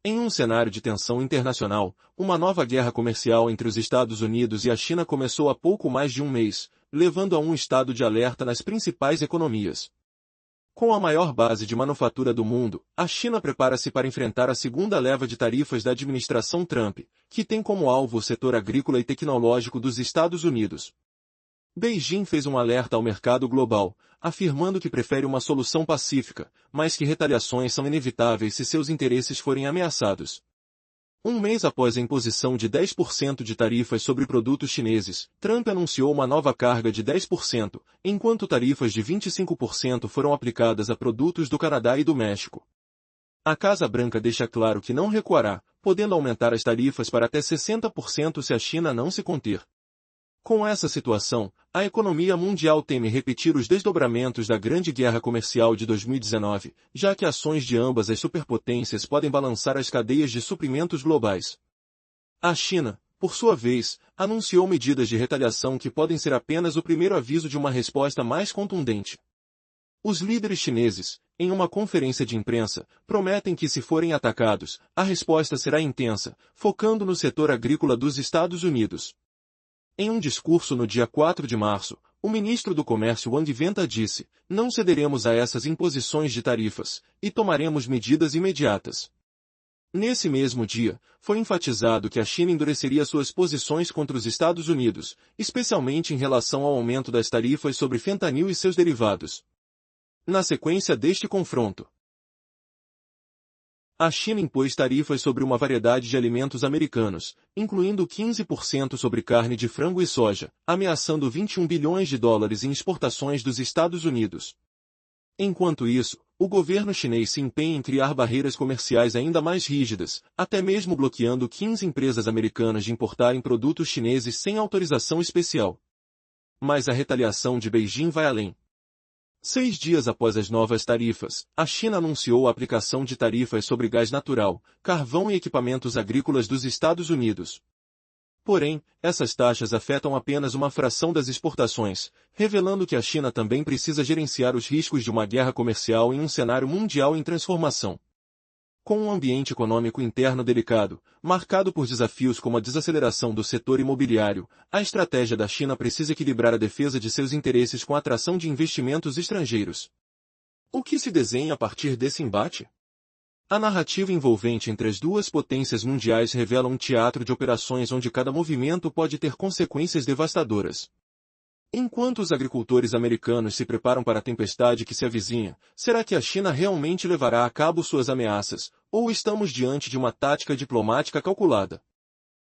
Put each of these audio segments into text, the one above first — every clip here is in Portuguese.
Em um cenário de tensão internacional, uma nova guerra comercial entre os Estados Unidos e a China começou há pouco mais de um mês, levando a um estado de alerta nas principais economias. Com a maior base de manufatura do mundo, a China prepara-se para enfrentar a segunda leva de tarifas da administração Trump, que tem como alvo o setor agrícola e tecnológico dos Estados Unidos. Beijing fez um alerta ao mercado global, afirmando que prefere uma solução pacífica, mas que retaliações são inevitáveis se seus interesses forem ameaçados. Um mês após a imposição de 10% de tarifas sobre produtos chineses, Trump anunciou uma nova carga de 10%, enquanto tarifas de 25% foram aplicadas a produtos do Canadá e do México. A Casa Branca deixa claro que não recuará, podendo aumentar as tarifas para até 60% se a China não se conter. Com essa situação, a economia mundial teme repetir os desdobramentos da Grande Guerra Comercial de 2019, já que ações de ambas as superpotências podem balançar as cadeias de suprimentos globais. A China, por sua vez, anunciou medidas de retaliação que podem ser apenas o primeiro aviso de uma resposta mais contundente. Os líderes chineses, em uma conferência de imprensa, prometem que se forem atacados, a resposta será intensa, focando no setor agrícola dos Estados Unidos. Em um discurso no dia 4 de março, o ministro do Comércio Wang Venta disse: "Não cederemos a essas imposições de tarifas, e tomaremos medidas imediatas." Nesse mesmo dia, foi enfatizado que a China endureceria suas posições contra os Estados Unidos, especialmente em relação ao aumento das tarifas sobre fentanil e seus derivados. Na sequência deste confronto, a China impôs tarifas sobre uma variedade de alimentos americanos, incluindo 15% sobre carne de frango e soja, ameaçando 21 bilhões de dólares em exportações dos Estados Unidos. Enquanto isso, o governo chinês se empenha em criar barreiras comerciais ainda mais rígidas, até mesmo bloqueando 15 empresas americanas de importarem produtos chineses sem autorização especial. Mas a retaliação de Beijing vai além. 6 dias após as novas tarifas, a China anunciou a aplicação de tarifas sobre gás natural, carvão e equipamentos agrícolas dos Estados Unidos. Porém, essas taxas afetam apenas uma fração das exportações, revelando que a China também precisa gerenciar os riscos de uma guerra comercial em um cenário mundial em transformação. Com um ambiente econômico interno delicado, marcado por desafios como a desaceleração do setor imobiliário, a estratégia da China precisa equilibrar a defesa de seus interesses com a atração de investimentos estrangeiros. O que se desenha a partir desse embate? A narrativa envolvente entre as duas potências mundiais revela um teatro de operações onde cada movimento pode ter consequências devastadoras. Enquanto os agricultores americanos se preparam para a tempestade que se avizinha, será que a China realmente levará a cabo suas ameaças, ou estamos diante de uma tática diplomática calculada?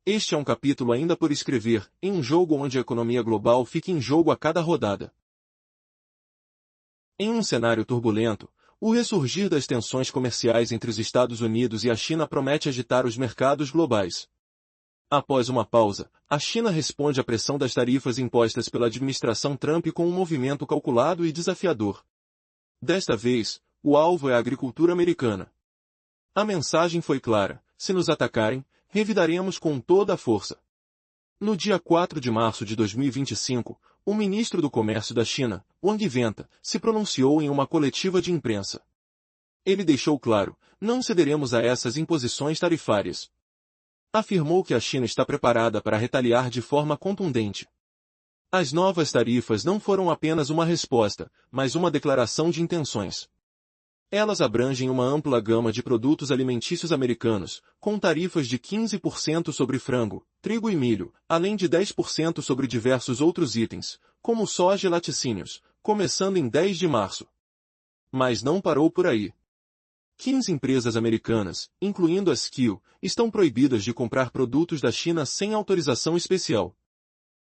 Este é um capítulo ainda por escrever, em um jogo onde a economia global fica em jogo a cada rodada. Em um cenário turbulento, o ressurgir das tensões comerciais entre os Estados Unidos e a China promete agitar os mercados globais. Após uma pausa, a China responde à pressão das tarifas impostas pela administração Trump com um movimento calculado e desafiador. Desta vez, o alvo é a agricultura americana. A mensagem foi clara: se nos atacarem, revidaremos com toda a força. No dia 4 de março de 2025, o ministro do Comércio da China, Wang Venta, se pronunciou em uma coletiva de imprensa. Ele deixou claro: não cederemos a essas imposições tarifárias. Afirmou que a China está preparada para retaliar de forma contundente. As novas tarifas não foram apenas uma resposta, mas uma declaração de intenções. Elas abrangem uma ampla gama de produtos alimentícios americanos, com tarifas de 15% sobre frango, trigo e milho, além de 10% sobre diversos outros itens, como soja e laticínios, começando em 10 de março. Mas não parou por aí. 15 empresas americanas, incluindo a Skil, estão proibidas de comprar produtos da China sem autorização especial.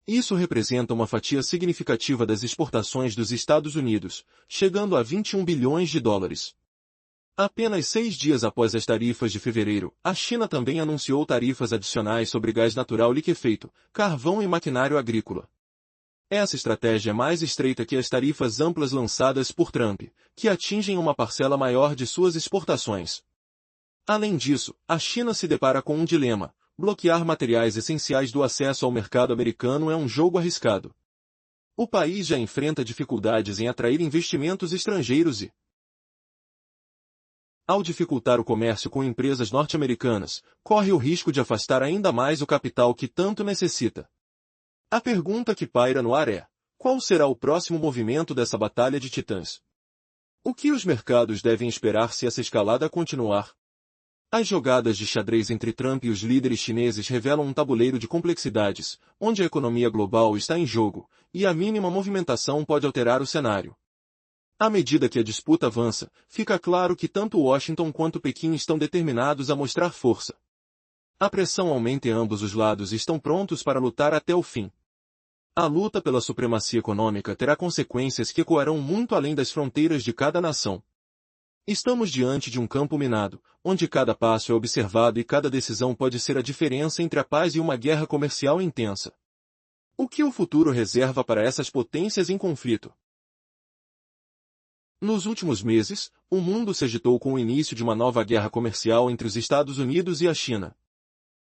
Isso representa uma fatia significativa das exportações dos Estados Unidos, chegando a 21 bilhões de dólares. Apenas 6 dias após as tarifas de fevereiro, a China também anunciou tarifas adicionais sobre gás natural liquefeito, carvão e maquinário agrícola. Essa estratégia é mais estreita que as tarifas amplas lançadas por Trump, que atingem uma parcela maior de suas exportações. Além disso, a China se depara com um dilema: bloquear materiais essenciais do acesso ao mercado americano é um jogo arriscado. O país já enfrenta dificuldades em atrair investimentos estrangeiros e Ao dificultar o comércio com empresas norte-americanas, corre o risco de afastar ainda mais o capital que tanto necessita. A pergunta que paira no ar é: qual será o próximo movimento dessa batalha de titãs? O que os mercados devem esperar se essa escalada continuar? As jogadas de xadrez entre Trump e os líderes chineses revelam um tabuleiro de complexidades, onde a economia global está em jogo, e a mínima movimentação pode alterar o cenário. À medida que a disputa avança, fica claro que tanto Washington quanto Pequim estão determinados a mostrar força. A pressão aumenta e ambos os lados estão prontos para lutar até o fim. A luta pela supremacia econômica terá consequências que ecoarão muito além das fronteiras de cada nação. Estamos diante de um campo minado, onde cada passo é observado e cada decisão pode ser a diferença entre a paz e uma guerra comercial intensa. O que o futuro reserva para essas potências em conflito? Nos últimos meses, o mundo se agitou com o início de uma nova guerra comercial entre os Estados Unidos e a China.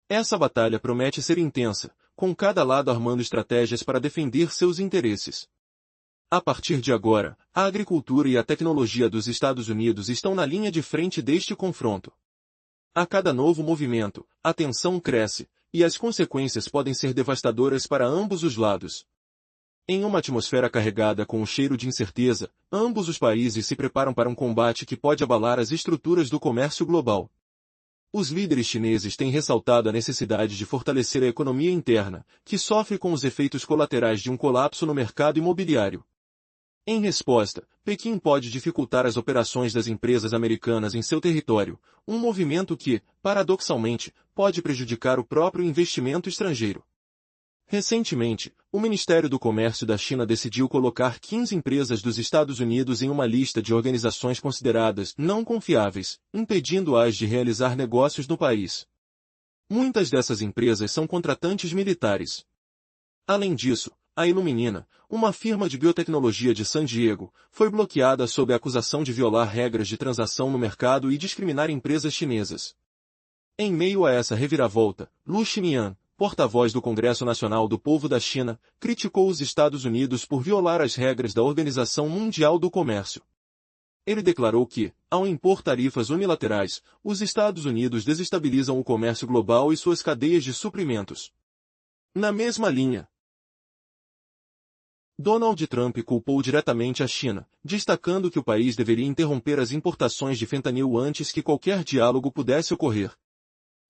Essa batalha promete ser intensa, com cada lado armando estratégias para defender seus interesses. A partir de agora, a agricultura e a tecnologia dos Estados Unidos estão na linha de frente deste confronto. A cada novo movimento, a tensão cresce, e as consequências podem ser devastadoras para ambos os lados. Em uma atmosfera carregada com o cheiro de incerteza, ambos os países se preparam para um combate que pode abalar as estruturas do comércio global. Os líderes chineses têm ressaltado a necessidade de fortalecer a economia interna, que sofre com os efeitos colaterais de um colapso no mercado imobiliário. Em resposta, Pequim pode dificultar as operações das empresas americanas em seu território, um movimento que, paradoxalmente, pode prejudicar o próprio investimento estrangeiro. Recentemente, o Ministério do Comércio da China decidiu colocar 15 empresas dos Estados Unidos em uma lista de organizações consideradas não confiáveis, impedindo-as de realizar negócios no país. Muitas dessas empresas são contratantes militares. Além disso, a Iluminina, uma firma de biotecnologia de San Diego, foi bloqueada sob a acusação de violar regras de transação no mercado e discriminar empresas chinesas. Em meio a essa reviravolta, Lu Xinyan, porta-voz do Congresso Nacional do Povo da China, criticou os Estados Unidos por violar as regras da Organização Mundial do Comércio. Ele declarou que, ao impor tarifas unilaterais, os Estados Unidos desestabilizam o comércio global e suas cadeias de suprimentos. Na mesma linha, Donald Trump culpou diretamente a China, destacando que o país deveria interromper as importações de fentanil antes que qualquer diálogo pudesse ocorrer.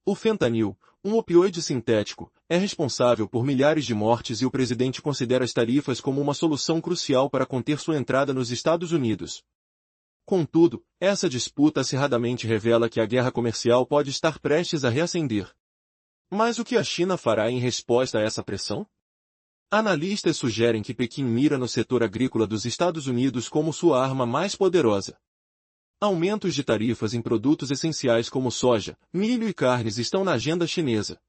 O fentanil, um opioide sintético, é responsável por milhares de mortes e o presidente considera as tarifas como uma solução crucial para conter sua entrada nos Estados Unidos. Contudo, essa disputa acirradamente revela que a guerra comercial pode estar prestes a reacender. Mas o que a China fará em resposta a essa pressão? Analistas sugerem que Pequim mira no setor agrícola dos Estados Unidos como sua arma mais poderosa. Aumentos de tarifas em produtos essenciais como soja, milho e carnes estão na agenda chinesa.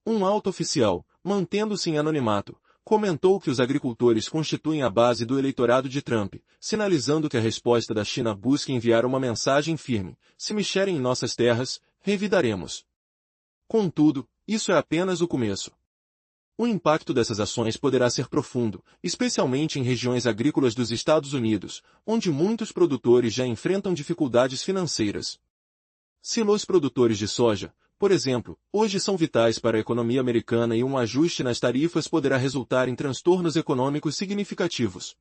Um alto oficial, mantendo-se em anonimato, comentou que os agricultores constituem a base do eleitorado de Trump, sinalizando que a resposta da China busca enviar uma mensagem firme: se mexerem em nossas terras, revidaremos. Contudo, isso é apenas o começo. O impacto dessas ações poderá ser profundo, especialmente em regiões agrícolas dos Estados Unidos, onde muitos produtores já enfrentam dificuldades financeiras. Silos produtores de soja, por exemplo, hoje são vitais para a economia americana e um ajuste nas tarifas poderá resultar em transtornos econômicos significativos.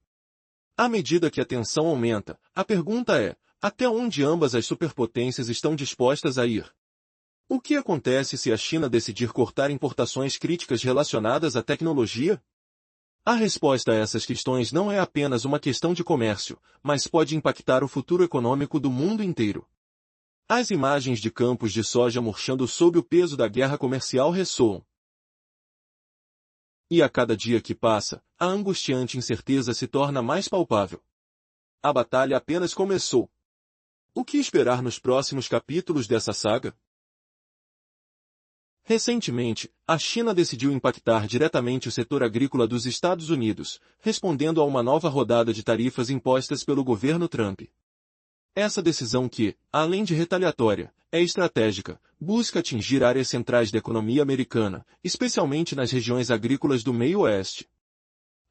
À medida que a tensão aumenta, a pergunta é: até onde ambas as superpotências estão dispostas a ir? O que acontece se a China decidir cortar importações críticas relacionadas à tecnologia? A resposta a essas questões não é apenas uma questão de comércio, mas pode impactar o futuro econômico do mundo inteiro. As imagens de campos de soja murchando sob o peso da guerra comercial ressoam. E a cada dia que passa, a angustiante incerteza se torna mais palpável. A batalha apenas começou. O que esperar nos próximos capítulos dessa saga? Recentemente, a China decidiu impactar diretamente o setor agrícola dos Estados Unidos, respondendo a uma nova rodada de tarifas impostas pelo governo Trump. Essa decisão que, além de retaliatória, é estratégica, busca atingir áreas centrais da economia americana, especialmente nas regiões agrícolas do meio-oeste.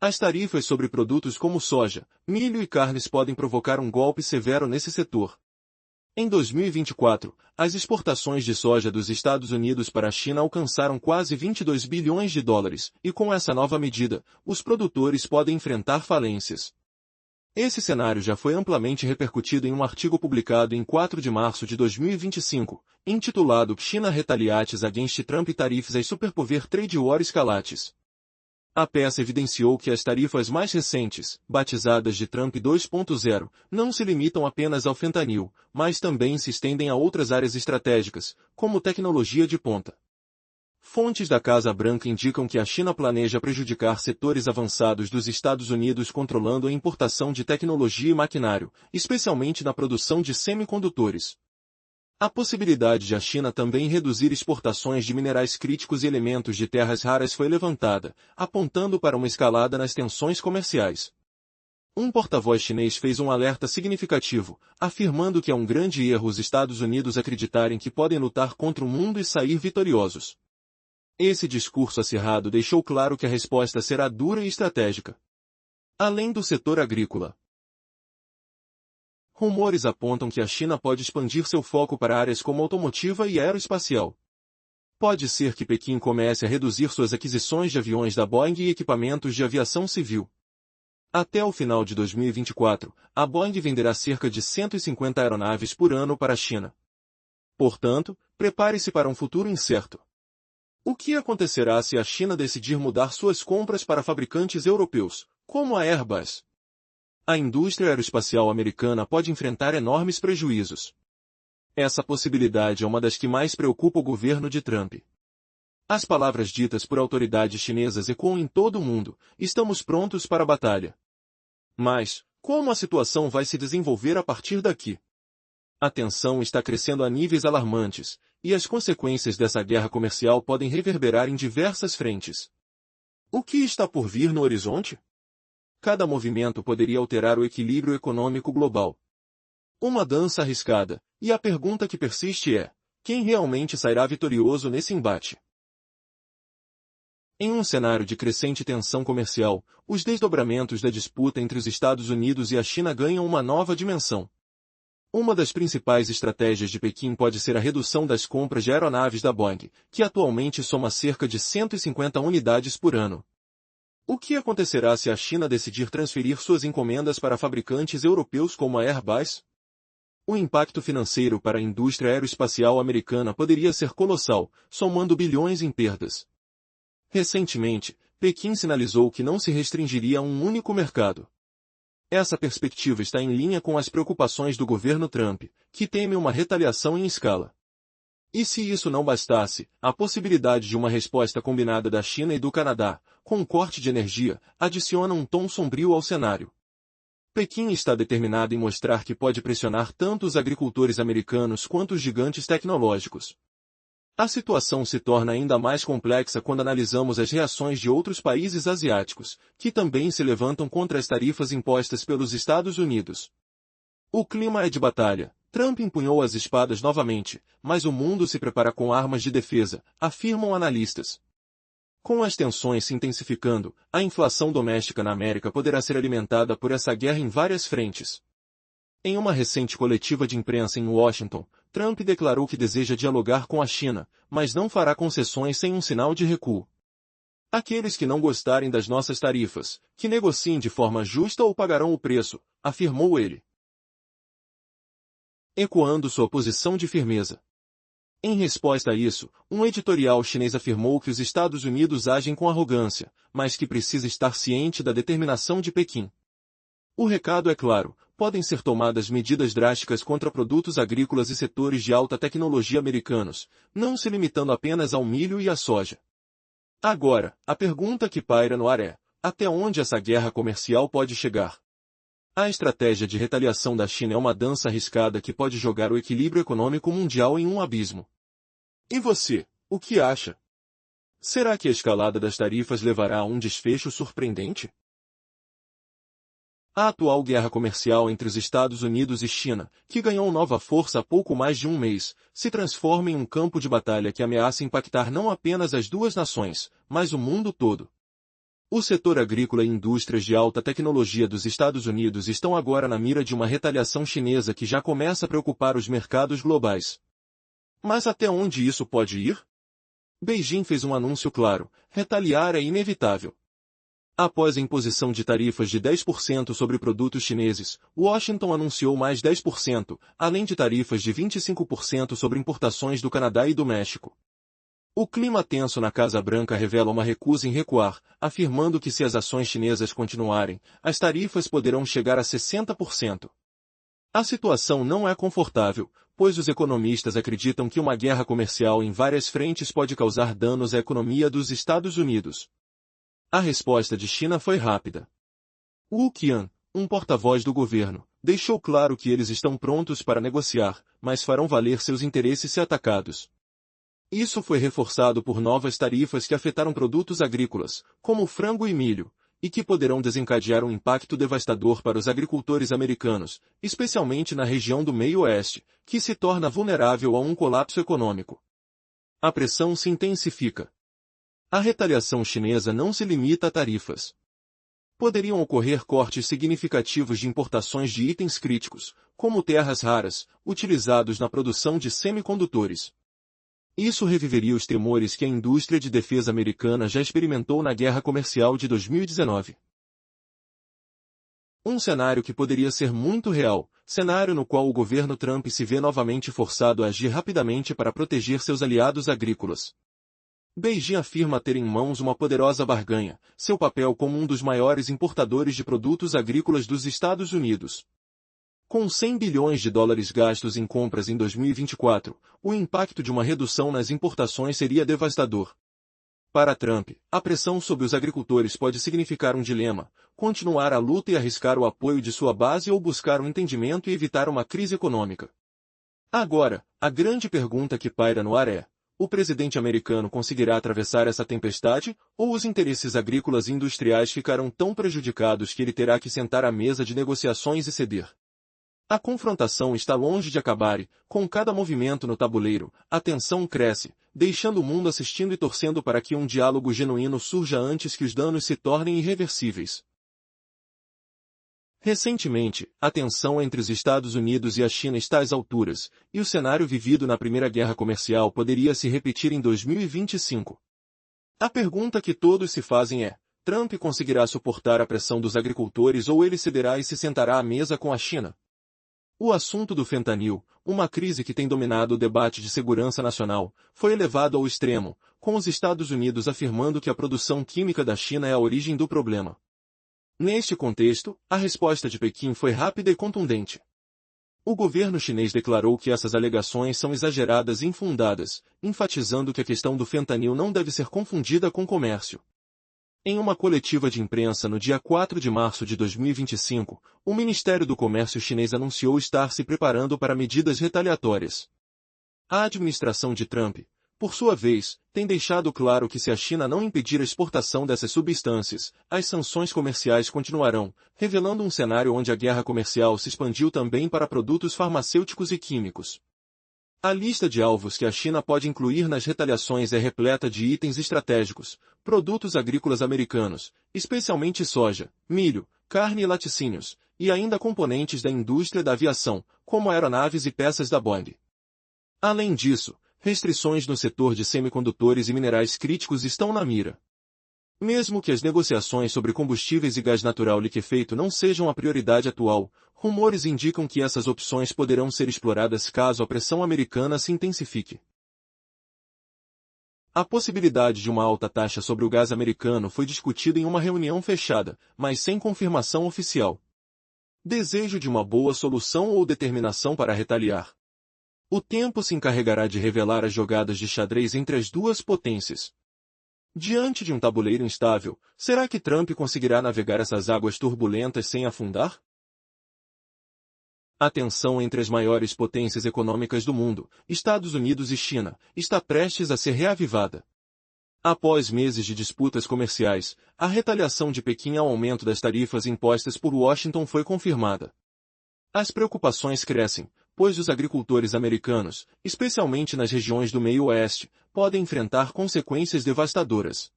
As tarifas sobre produtos como soja, milho e carnes podem provocar um golpe severo nesse setor. Em 2024, as exportações de soja dos Estados Unidos para a China alcançaram quase 22 bilhões de dólares, e com essa nova medida, os produtores podem enfrentar falências. Esse cenário já foi amplamente repercutido em um artigo publicado em 4 de março de 2025, intitulado China Retaliates Against Trump Tariffs as Superpower Trade War Escalates. A peça evidenciou que as tarifas mais recentes, batizadas de Trump 2.0, não se limitam apenas ao fentanil, mas também se estendem a outras áreas estratégicas, como tecnologia de ponta. Fontes da Casa Branca indicam que a China planeja prejudicar setores avançados dos Estados Unidos controlando a importação de tecnologia e maquinário, especialmente na produção de semicondutores. A possibilidade de a China também reduzir exportações de minerais críticos e elementos de terras raras foi levantada, apontando para uma escalada nas tensões comerciais. Um porta-voz chinês fez um alerta significativo, afirmando que é um grande erro os Estados Unidos acreditarem que podem lutar contra o mundo e sair vitoriosos. Esse discurso acirrado deixou claro que a resposta será dura e estratégica. Além do setor agrícola, rumores apontam que a China pode expandir seu foco para áreas como automotiva e aeroespacial. Pode ser que Pequim comece a reduzir suas aquisições de aviões da Boeing e equipamentos de aviação civil. Até o final de 2024, a Boeing venderá cerca de 150 aeronaves por ano para a China. Portanto, prepare-se para um futuro incerto. O que acontecerá se a China decidir mudar suas compras para fabricantes europeus, como a Airbus? A indústria aeroespacial americana pode enfrentar enormes prejuízos. Essa possibilidade é uma das que mais preocupa o governo de Trump. As palavras ditas por autoridades chinesas ecoam em todo o mundo: estamos prontos para a batalha. Mas, como a situação vai se desenvolver a partir daqui? A tensão está crescendo a níveis alarmantes, e as consequências dessa guerra comercial podem reverberar em diversas frentes. O que está por vir no horizonte? Cada movimento poderia alterar o equilíbrio econômico global. Uma dança arriscada, e a pergunta que persiste é: quem realmente sairá vitorioso nesse embate? Em um cenário de crescente tensão comercial, os desdobramentos da disputa entre os Estados Unidos e a China ganham uma nova dimensão. Uma das principais estratégias de Pequim pode ser a redução das compras de aeronaves da Boeing, que atualmente soma cerca de 150 unidades por ano. O que acontecerá se a China decidir transferir suas encomendas para fabricantes europeus como a Airbus? O impacto financeiro para a indústria aeroespacial americana poderia ser colossal, somando bilhões em perdas. Recentemente, Pequim sinalizou que não se restringiria a um único mercado. Essa perspectiva está em linha com as preocupações do governo Trump, que teme uma retaliação em escala. E se isso não bastasse, a possibilidade de uma resposta combinada da China e do Canadá, com um corte de energia, adiciona um tom sombrio ao cenário. Pequim está determinado em mostrar que pode pressionar tanto os agricultores americanos quanto os gigantes tecnológicos. A situação se torna ainda mais complexa quando analisamos as reações de outros países asiáticos, que também se levantam contra as tarifas impostas pelos Estados Unidos. O clima é de batalha. Trump empunhou as espadas novamente, mas o mundo se prepara com armas de defesa, afirmam analistas. Com as tensões se intensificando, a inflação doméstica na América poderá ser alimentada por essa guerra em várias frentes. Em uma recente coletiva de imprensa em Washington, Trump declarou que deseja dialogar com a China, mas não fará concessões sem um sinal de recuo. Aqueles que não gostarem das nossas tarifas, que negociem de forma justa ou pagarão o preço, afirmou ele, ecoando sua posição de firmeza. Em resposta a isso, um editorial chinês afirmou que os Estados Unidos agem com arrogância, mas que precisa estar ciente da determinação de Pequim. O recado é claro: podem ser tomadas medidas drásticas contra produtos agrícolas e setores de alta tecnologia americanos, não se limitando apenas ao milho e à soja. Agora, a pergunta que paira no ar é: até onde essa guerra comercial pode chegar? A estratégia de retaliação da China é uma dança arriscada que pode jogar o equilíbrio econômico mundial em um abismo. E você, o que acha? Será que a escalada das tarifas levará a um desfecho surpreendente? A atual guerra comercial entre os Estados Unidos e China, que ganhou nova força há pouco mais de um mês, se transforma em um campo de batalha que ameaça impactar não apenas as duas nações, mas o mundo todo. O setor agrícola e indústrias de alta tecnologia dos Estados Unidos estão agora na mira de uma retaliação chinesa que já começa a preocupar os mercados globais. Mas até onde isso pode ir? Beijing fez um anúncio claro: retaliar é inevitável. Após a imposição de tarifas de 10% sobre produtos chineses, Washington anunciou mais 10%, além de tarifas de 25% sobre importações do Canadá e do México. O clima tenso na Casa Branca revela uma recusa em recuar, afirmando que se as ações chinesas continuarem, as tarifas poderão chegar a 60%. A situação não é confortável, pois os economistas acreditam que uma guerra comercial em várias frentes pode causar danos à economia dos Estados Unidos. A resposta de China foi rápida. Wu Qian, um porta-voz do governo, deixou claro que eles estão prontos para negociar, mas farão valer seus interesses se atacados. Isso foi reforçado por novas tarifas que afetaram produtos agrícolas, como frango e milho, e que poderão desencadear um impacto devastador para os agricultores americanos, especialmente na região do Meio-Oeste, que se torna vulnerável a um colapso econômico. A pressão se intensifica. A retaliação chinesa não se limita a tarifas. Poderiam ocorrer cortes significativos de importações de itens críticos, como terras raras, utilizados na produção de semicondutores. Isso reviveria os temores que a indústria de defesa americana já experimentou na guerra comercial de 2019. Um cenário que poderia ser muito real, cenário no qual o governo Trump se vê novamente forçado a agir rapidamente para proteger seus aliados agrícolas. Beijing afirma ter em mãos uma poderosa barganha, seu papel como um dos maiores importadores de produtos agrícolas dos Estados Unidos. Com 100 bilhões de dólares gastos em compras em 2024, o impacto de uma redução nas importações seria devastador. Para Trump, a pressão sobre os agricultores pode significar um dilema: continuar a luta e arriscar o apoio de sua base ou buscar um entendimento e evitar uma crise econômica. Agora, a grande pergunta que paira no ar é: o presidente americano conseguirá atravessar essa tempestade, ou os interesses agrícolas e industriais ficarão tão prejudicados que ele terá que sentar à mesa de negociações e ceder? A confrontação está longe de acabar e, com cada movimento no tabuleiro, a tensão cresce, deixando o mundo assistindo e torcendo para que um diálogo genuíno surja antes que os danos se tornem irreversíveis. Recentemente, a tensão entre os Estados Unidos e a China está às alturas, e o cenário vivido na Primeira Guerra Comercial poderia se repetir em 2025. A pergunta que todos se fazem é: Trump conseguirá suportar a pressão dos agricultores ou ele cederá e se sentará à mesa com a China? O assunto do fentanil, uma crise que tem dominado o debate de segurança nacional, foi elevado ao extremo, com os Estados Unidos afirmando que a produção química da China é a origem do problema. Neste contexto, a resposta de Pequim foi rápida e contundente. O governo chinês declarou que essas alegações são exageradas e infundadas, enfatizando que a questão do fentanil não deve ser confundida com comércio. Em uma coletiva de imprensa no dia 4 de março de 2025, o Ministério do Comércio chinês anunciou estar se preparando para medidas retaliatórias. A administração de Trump, por sua vez, tem deixado claro que se a China não impedir a exportação dessas substâncias, as sanções comerciais continuarão, revelando um cenário onde a guerra comercial se expandiu também para produtos farmacêuticos e químicos. A lista de alvos que a China pode incluir nas retaliações é repleta de itens estratégicos, produtos agrícolas americanos, especialmente soja, milho, carne e laticínios, e ainda componentes da indústria da aviação, como aeronaves e peças da Boeing. Além disso, restrições no setor de semicondutores e minerais críticos estão na mira. Mesmo que as negociações sobre combustíveis e gás natural liquefeito não sejam a prioridade atual, rumores indicam que essas opções poderão ser exploradas caso a pressão americana se intensifique. A possibilidade de uma alta taxa sobre o gás americano foi discutida em uma reunião fechada, mas sem confirmação oficial. Desejo de uma boa solução ou determinação para retaliar? O tempo se encarregará de revelar as jogadas de xadrez entre as duas potências. Diante de um tabuleiro instável, será que Trump conseguirá navegar essas águas turbulentas sem afundar? A tensão entre as maiores potências econômicas do mundo, Estados Unidos e China, está prestes a ser reavivada. Após meses de disputas comerciais, a retaliação de Pequim ao aumento das tarifas impostas por Washington foi confirmada. As preocupações crescem, pois os agricultores americanos, especialmente nas regiões do Meio-Oeste, podem enfrentar consequências devastadoras.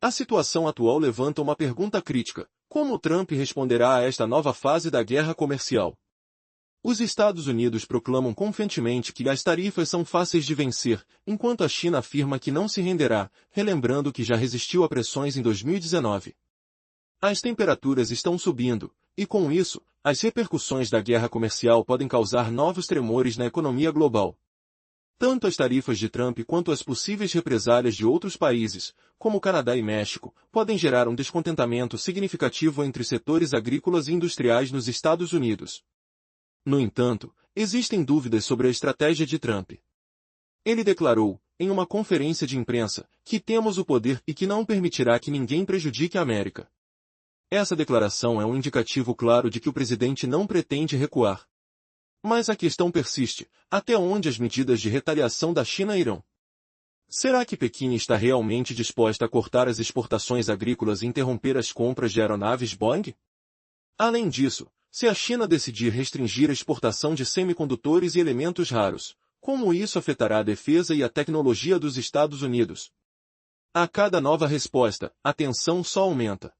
A situação atual levanta uma pergunta crítica: como Trump responderá a esta nova fase da guerra comercial? Os Estados Unidos proclamam confiantemente que as tarifas são fáceis de vencer, enquanto a China afirma que não se renderá, relembrando que já resistiu a pressões em 2019. As temperaturas estão subindo, e com isso, as repercussões da guerra comercial podem causar novos tremores na economia global. Tanto as tarifas de Trump quanto as possíveis represálias de outros países, como Canadá e México, podem gerar um descontentamento significativo entre setores agrícolas e industriais nos Estados Unidos. No entanto, existem dúvidas sobre a estratégia de Trump. Ele declarou, em uma conferência de imprensa, que temos o poder e que não permitirá que ninguém prejudique a América. Essa declaração é um indicativo claro de que o presidente não pretende recuar. Mas a questão persiste: até onde as medidas de retaliação da China irão? Será que Pequim está realmente disposta a cortar as exportações agrícolas e interromper as compras de aeronaves Boeing? Além disso, se a China decidir restringir a exportação de semicondutores e elementos raros, como isso afetará a defesa e a tecnologia dos Estados Unidos? A cada nova resposta, a tensão só aumenta.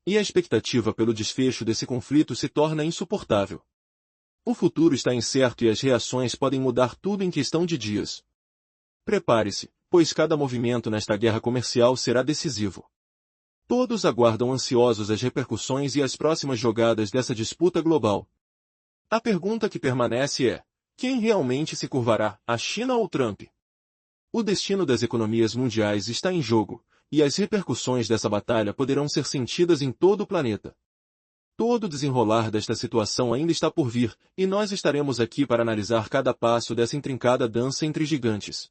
E a expectativa pelo desfecho desse conflito se torna insuportável. O futuro está incerto e as reações podem mudar tudo em questão de dias. Prepare-se, pois cada movimento nesta guerra comercial será decisivo. Todos aguardam ansiosos as repercussões e as próximas jogadas dessa disputa global. A pergunta que permanece é: quem realmente se curvará, a China ou Trump? O destino das economias mundiais está em jogo, e as repercussões dessa batalha poderão ser sentidas em todo o planeta. Todo o desenrolar desta situação ainda está por vir, e nós estaremos aqui para analisar cada passo dessa intrincada dança entre gigantes.